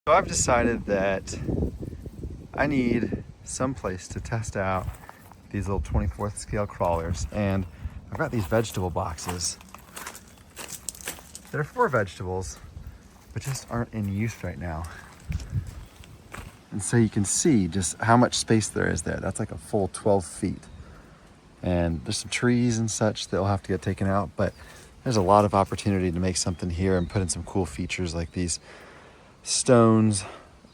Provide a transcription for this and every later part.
So I've decided that I need some place to test out these little 24th scale crawlers, and I've got these vegetable boxes. They're for vegetables, but just aren't in use right now. And so you can see just how much space there is there. That's like a full 12 feet. And there's some trees and such that will have to get taken out, but there's a lot of opportunity to make something here and put in some cool features like these stones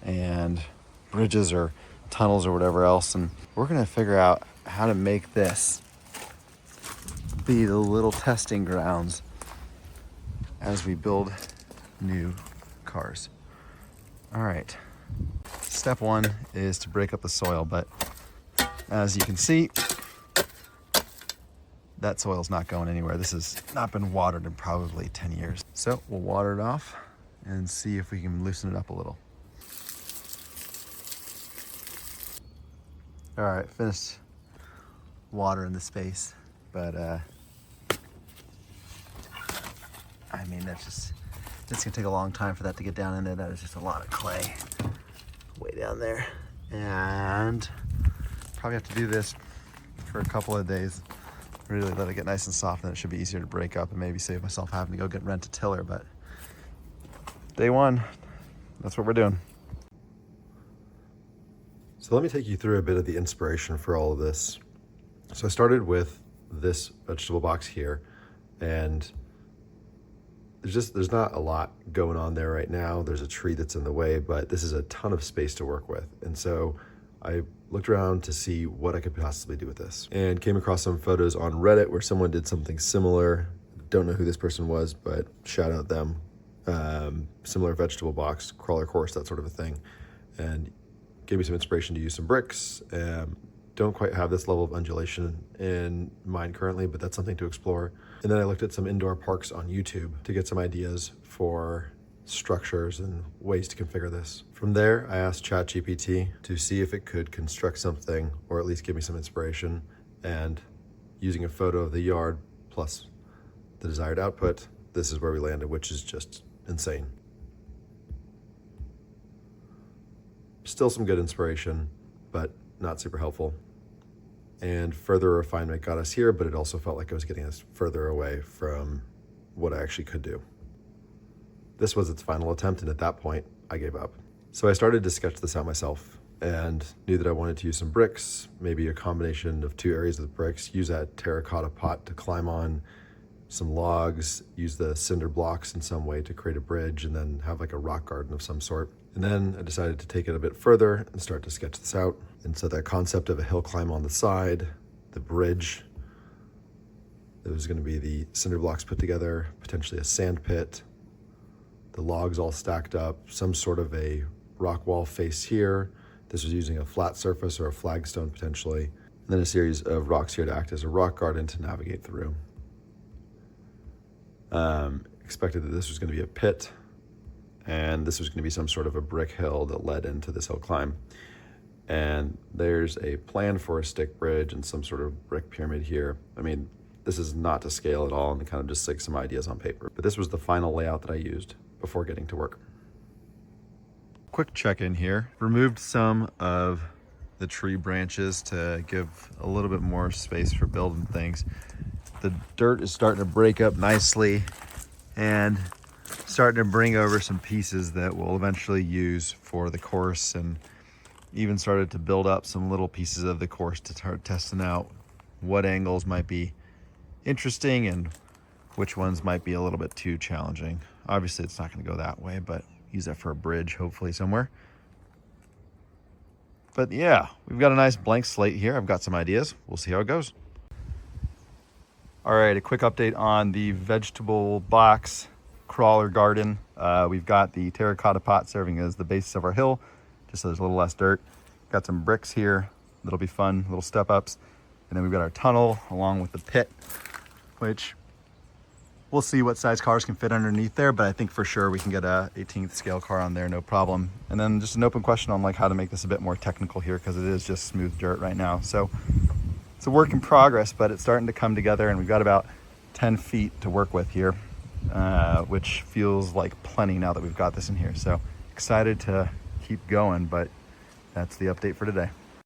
and bridges or tunnels or whatever else. And we're gonna figure out how to make this be the little testing grounds as we build new cars. All right, step one is to break up the soil, but as you can see, that soil's not going anywhere. This has not been watered in probably 10 years. So we'll water it off and see if we can loosen it up a little. All right, finished watering the space, but I mean, it's gonna take a long time for that to get down in there. That is just a lot of clay way down there. And probably have to do this for a couple of days. Really let it get nice and soft, and it should be easier to break up and maybe save myself having to go rent a tiller. But day one, that's what we're doing. So let me take you through a bit of the inspiration for all of this. So I started with this vegetable box here, and there's not a lot going on there right now. There's a tree that's in the way, but this is a ton of space to work with. And so I looked around to see what I could possibly do with this, and came across some photos on Reddit where someone did something similar. Don't know who this person was, but shout out them. Similar vegetable box, crawler course, that sort of a thing. And gave me some inspiration to use some bricks. Don't quite have this level of undulation in mind currently, but that's something to explore. And then I looked at some indoor parks on YouTube to get some ideas for structures and ways to configure this. From there, I asked ChatGPT to see if it could construct something, or at least give me some inspiration. And using a photo of the yard plus the desired output, this is where we landed, which is just insane. Still some good inspiration, but not super helpful. And further refinement got us here, but it also felt like it was getting us further away from what I actually could do. This was its final attempt, and at that point, I gave up. So I started to sketch this out myself and knew that I wanted to use some bricks, maybe a combination of two areas of the bricks, use that terracotta pot to climb on, some logs, use the cinder blocks in some way to create a bridge, and then have like a rock garden of some sort. And then I decided to take it a bit further and start to sketch this out. And so that concept of a hill climb on the side, the bridge, there was gonna be the cinder blocks put together, potentially a sand pit, the logs all stacked up, some sort of a rock wall face here. This was using a flat surface or a flagstone potentially. And then a series of rocks here to act as a rock garden to navigate through. Expected that this was going to be a pit, and this was going to be some sort of a brick hill that led into this hill climb. And there's a plan for a stick bridge and some sort of brick pyramid here. I mean, this is not to scale at all, and kind of just like some ideas on paper. But this was the final layout that I used before getting to work. Quick check-in here. Removed some of the tree branches to give a little bit more space for building things. The dirt is starting to break up nicely and starting to bring over some pieces that we'll eventually use for the course, and even started to build up some little pieces of the course to start testing out what angles might be interesting and which ones might be a little bit too challenging. Obviously it's not going to go that way, but use that for a bridge hopefully somewhere. But yeah, we've got a nice blank slate here. I've got some ideas. We'll see how it goes. All right, a quick update on the vegetable box crawler garden. We've got the terracotta pot serving as the basis of our hill, just so there's a little less dirt. Got some bricks here that'll be fun, little step ups. And then we've got our tunnel along with the pit, which we'll see what size cars can fit underneath there, but I think for sure we can get a 18th scale car on there, no problem. And then just an open question on like how to make this a bit more technical here, because it is just smooth dirt right now. So it's a work in progress, but it's starting to come together, and we've got about 10 feet to work with here, which feels like plenty now that we've got this in here. So excited to keep going, but that's the update for today.